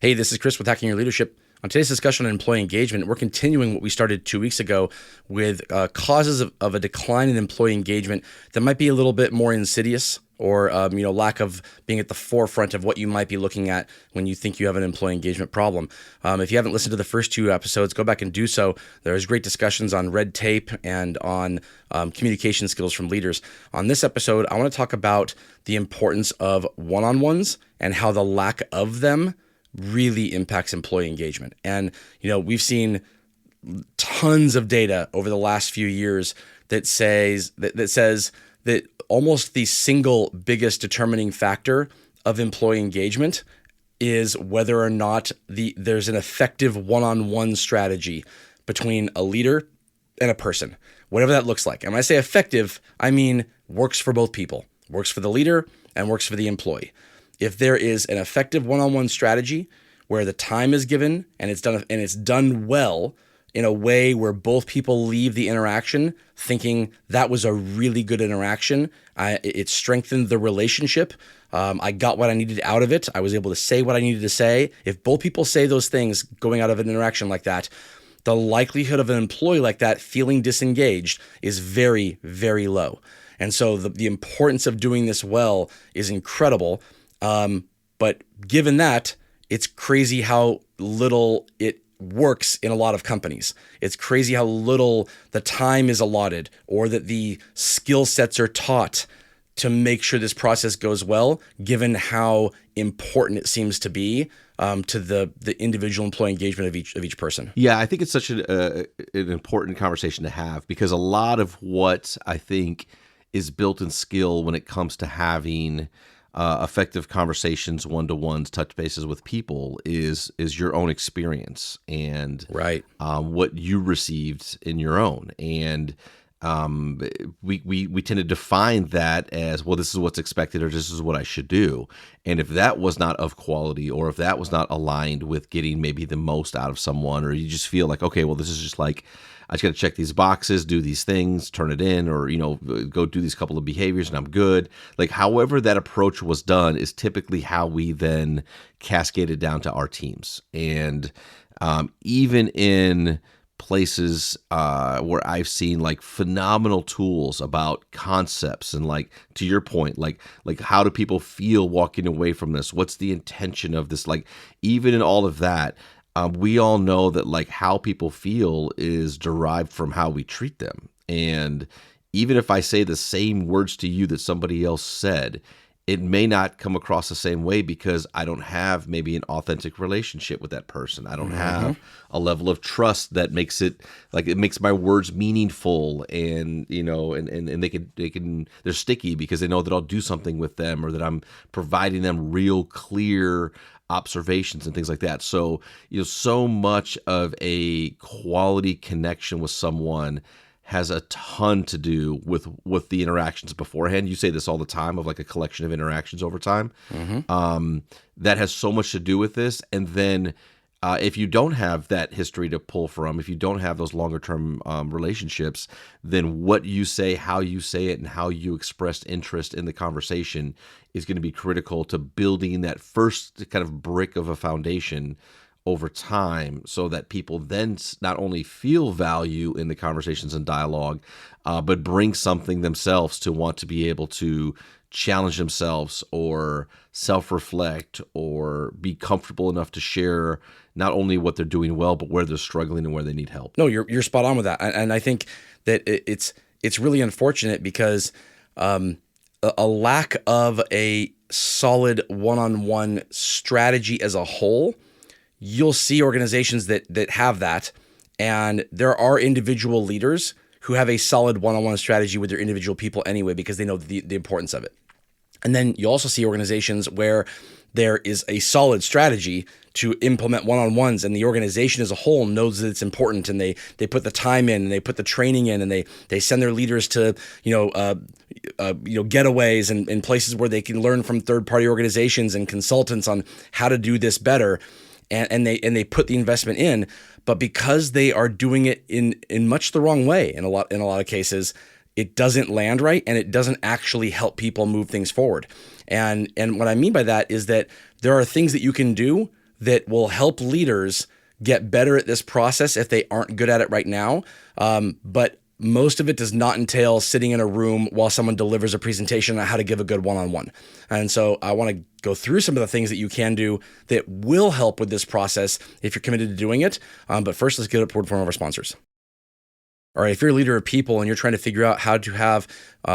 Hey, this is Chris with Hacking Your Leadership. On today's discussion on employee engagement, we're continuing what we started 2 weeks ago with causes of a decline in employee engagement that might be a little bit more insidious or lack of being at the forefront of what you might be looking at when you think you have an employee engagement problem. If you haven't listened to the first 2 episodes, go back and do so. There's great discussions on red tape and on communication skills from leaders. On this episode, I want to talk about the importance of one-on-ones and how the lack of them really impacts employee engagement. And, we've seen tons of data over the last few years that says that almost the single biggest determining factor of employee engagement is whether or not there's an effective one-on-one strategy between a leader and a person, whatever that looks like. And when I say effective, I mean works for both people, works for the leader and works for the employee. If there is an effective one-on-one strategy where the time is given and it's done well in a way where both people leave the interaction thinking that was a really good interaction, it strengthened the relationship. I got what I needed out of it. I was able to say what I needed to say. If both people say those things going out of an interaction like that, the likelihood of an employee like that feeling disengaged is very, very low. And so the importance of doing this well is incredible. But given that, it's crazy how little it works in a lot of companies. It's crazy how little the time is allotted or that the skill sets are taught to make sure this process goes well, given how important it seems to be to the individual employee engagement of each person. Yeah, I think it's such an important conversation to have, because a lot of what I think is built-in skill when it comes to having effective conversations, one-to-ones, touch bases with people is your own experience and right. What you received in your own. And we tend to define that as, well, this is what's expected or this is what I should do. And if that was not of quality, or if that was not aligned with getting maybe the most out of someone, or you just feel like, okay, well, this is just like, I just got to check these boxes, do these things, turn it in, or, go do these couple of behaviors and I'm good. Like, however that approach was done is typically how we then cascaded down to our teams. And even in places where I've seen like phenomenal tools about concepts and, like, to your point, like how do people feel walking away from this? What's the intention of this? Like, even in all of that, we all know that, like, how people feel is derived from how we treat them. And even if I say the same words to you that somebody else said, it may not come across the same way because I don't have maybe an authentic relationship with that person. I don't have a level of trust that makes it, like, it makes my words meaningful, and and they're sticky because they know that I'll do something with them, or that I'm providing them real clear observations and things like that. So, so much of a quality connection with someone has a ton to do with the interactions beforehand. You say this all the time, of like a collection of interactions over time. That has so much to do with this. And then if you don't have that history to pull from, if you don't have those longer term relationships, then what you say, how you say it, and how you express interest in the conversation is going to be critical to building that first kind of brick of a foundation over time, so that people then not only feel value in the conversations and dialogue, but bring something themselves to want to be able to challenge themselves or self-reflect or be comfortable enough to share not only what they're doing well, but where they're struggling and where they need help. No, you're spot on with that. And I think that it's really unfortunate because a lack of a solid one-on-one strategy as a whole, you'll see organizations that have that, and there are individual leaders who have a solid one-on-one strategy with their individual people anyway, because they know the importance of it. And then you also see organizations where there is a solid strategy to implement one-on-ones, and the organization as a whole knows that it's important, and they put the time in, and they put the training in, and they send their leaders to getaways and places where they can learn from third-party organizations and consultants on how to do this better. And they put the investment in, but because they are doing it in much the wrong way in a lot of cases, it doesn't land right, and it doesn't actually help people move things forward. And what I mean by that is that there are things that you can do that will help leaders get better at this process if they aren't good at it right now. But most of it does not entail sitting in a room while someone delivers a presentation on how to give a good one-on-one. And so I want to go through some of the things that you can do that will help with this process if you're committed to doing it. But first, let's get a word from one of our sponsors. All right, if you're a leader of people and you're trying to figure out how to have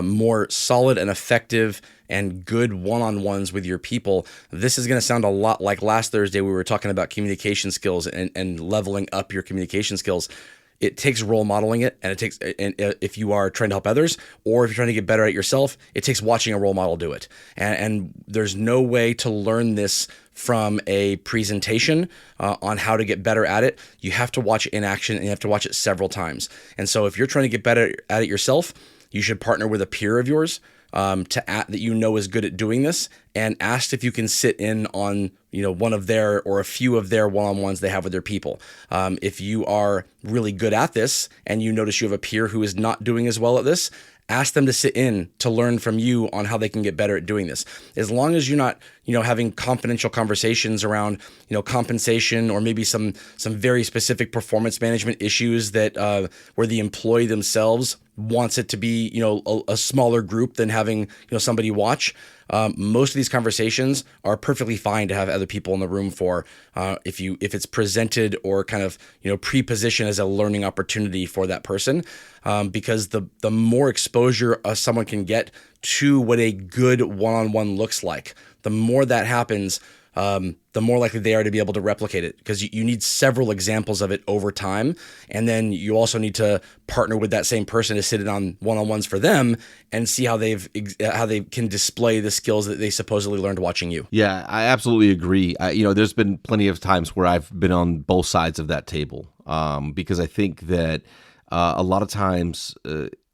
more solid and effective and good one-on-ones with your people, this is going to sound a lot like last Thursday we were talking about communication skills and leveling up your communication skills. It takes role modeling it, and if you are trying to help others, or if you're trying to get better at yourself, it takes watching a role model do it. And there's no way to learn this from a presentation on how to get better at it. You have to watch it in action, and you have to watch it several times. And so if you're trying to get better at it yourself, you should partner with a peer of yours that you know is good at doing this, and asked if you can sit in on one of their or a few of their one-on-ones they have with their people. If you are really good at this and you notice you have a peer who is not doing as well at this, ask them to sit in to learn from you on how they can get better at doing this. As long as you're not, having confidential conversations around, compensation or maybe some very specific performance management issues that where the employee themselves wants it to be, a smaller group than having, somebody watch. Most of these conversations are perfectly fine to have other people in the room for, if it's presented or kind of pre-positioned as a learning opportunity for that person, because the more exposure someone can get to what a good one-on-one looks like, the more that happens, the more likely they are to be able to replicate it, because you need several examples of it over time. And then you also need to partner with that same person to sit in on one-on-ones for them and see how they can display the skills that they supposedly learned watching you. Yeah, I absolutely agree. There's been plenty of times where I've been on both sides of that table, because I think that a lot of times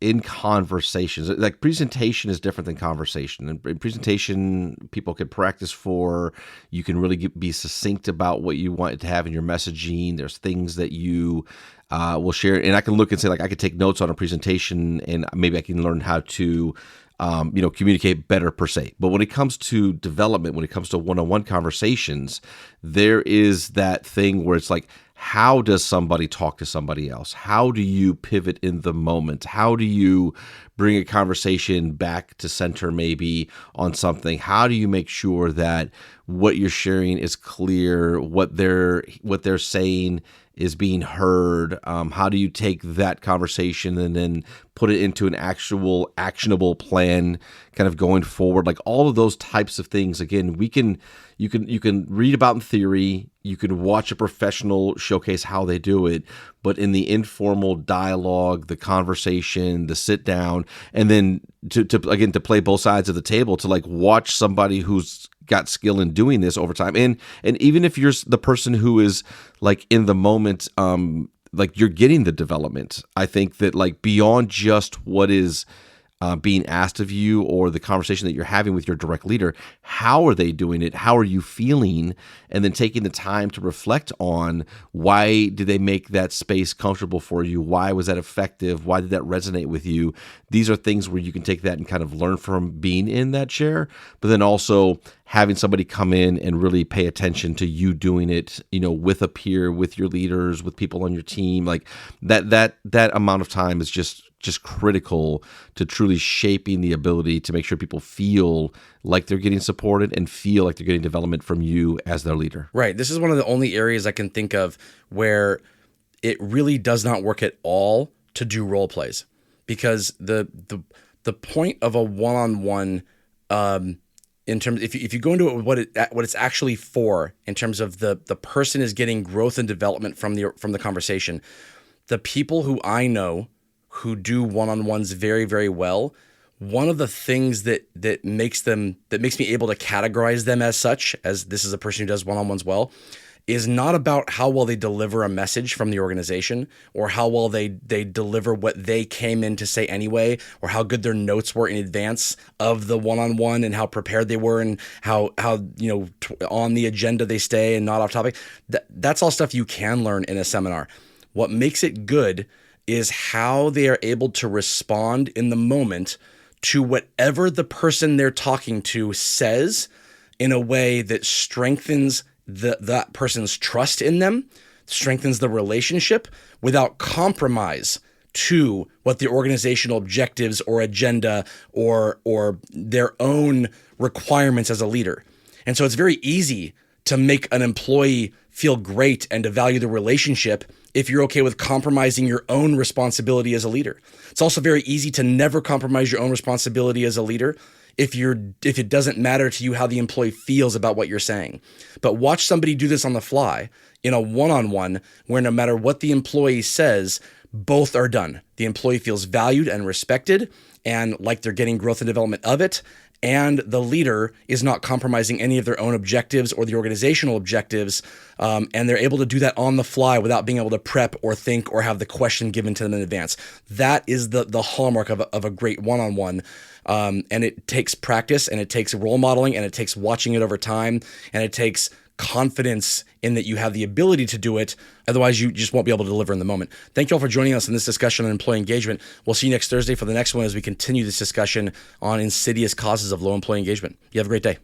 in conversations, like presentation is different than conversation. And in presentation, people can practice for, you can really be succinct about what you want to have in your messaging. There's things that you will share. And I can look and say, like, I could take notes on a presentation and maybe I can learn how to communicate better per se. But when it comes to development, when it comes to one-on-one conversations, there is that thing where it's like, how does somebody talk to somebody else? How do you pivot in the moment? How do you bring a conversation back to center maybe on something? How do you make sure that what you're sharing is clear, what they're saying is being heard? How do you take that conversation and then put it into an actual actionable plan kind of going forward? Like all of those types of things, again, you can read about in theory, you can watch a professional showcase how they do it, but in the informal dialogue, the conversation, the sit down, and then to play both sides of the table, to like watch somebody who's got skill in doing this over time. And even if you're the person who is like in the moment, like you're getting the development, I think that like beyond just what is being asked of you or the conversation that you're having with your direct leader, how are they doing it? How are you feeling? And then taking the time to reflect on, why did they make that space comfortable for you? Why was that effective? Why did that resonate with you? These are things where you can take that and kind of learn from being in that chair, but then also having somebody come in and really pay attention to you doing it, with a peer, with your leaders, with people on your team. Like that amount of time is just critical to truly shaping the ability to make sure people feel like they're getting supported and feel like they're getting development from you as their leader. Right. This is one of the only areas I can think of where it really does not work at all to do role plays, because the point of a one-on-one, in terms, if you go into it, what it's actually for, in terms of the person is getting growth and development from the conversation. The people who I know who do one-on-ones very, very well, one of the things that makes me able to categorize them as such, as this is a person who does one-on-ones well, is not about how well they deliver a message from the organization, or how well they deliver what they came in to say anyway, or how good their notes were in advance of the one-on-one and how prepared they were and how on the agenda they stay and not off topic. That's all stuff you can learn in a seminar. What makes it good is how they are able to respond in the moment to whatever the person they're talking to says in a way that strengthens that person's trust in them, strengthens the relationship without compromise to what the organizational objectives or agenda or their own requirements as a leader. And so it's very easy to make an employee feel great and to value the relationship if you're okay with compromising your own responsibility as a leader. It's also very easy to never compromise your own responsibility as a leader if it doesn't matter to you how the employee feels about what you're saying. But watch somebody do this on the fly in a one-on-one where no matter what the employee says, both are done. The employee feels valued and respected and like they're getting growth and development of it. And the leader is not compromising any of their own objectives or the organizational objectives. And they're able to do that on the fly without being able to prep or think or have the question given to them in advance. That is the hallmark of a great one-on-one. And it takes practice, and it takes role modeling, and it takes watching it over time, and it takes confidence in that you have the ability to do it. Otherwise, you just won't be able to deliver in the moment. Thank you all for joining us in this discussion on employee engagement. We'll see you next Thursday for the next one as we continue this discussion on insidious causes of low employee engagement. You have a great day.